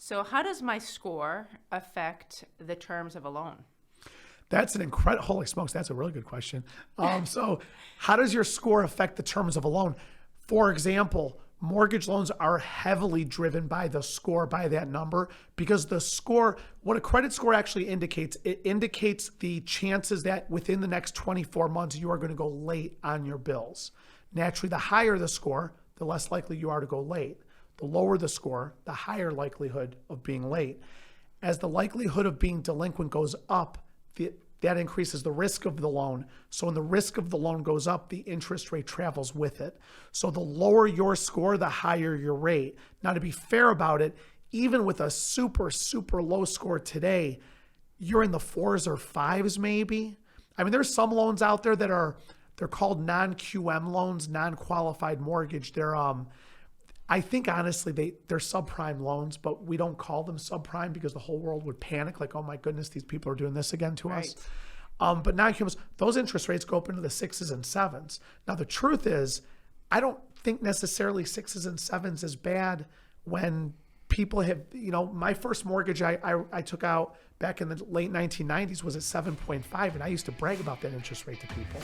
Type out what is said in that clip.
So how does my score affect the terms of a loan? That's an incredible, holy smokes, that's a really good question. So how does your score affect the terms of a loan? For example, mortgage loans are heavily driven by the score, by that number, because the score, what a credit score actually indicates, it indicates the chances that within the next 24 months, you are going to go late on your bills. Naturally, the higher the score, the less likely you are to go late. The lower the score, the higher likelihood of being late. As the likelihood of being delinquent goes up, that increases the risk of the loan. So when the risk of the loan goes up, the interest rate travels with it. So the lower your score, the higher your rate. Now, to be fair about it, even with a super, super low score today, you're in the 4s or 5s maybe. I mean, there's some loans out there that they're called non-QM loans, non-qualified mortgage. They're I think honestly they're subprime loans, but we don't call them subprime because the whole world would panic, like, oh my goodness, these people are doing this again to us. But non-QMs, those interest rates go up into the 6s and 7s. Now the truth is, I don't think necessarily 6s and 7s is bad when people have, my first mortgage I took out back in the late 1990s was at 7.5, and I used to brag about that interest rate to people.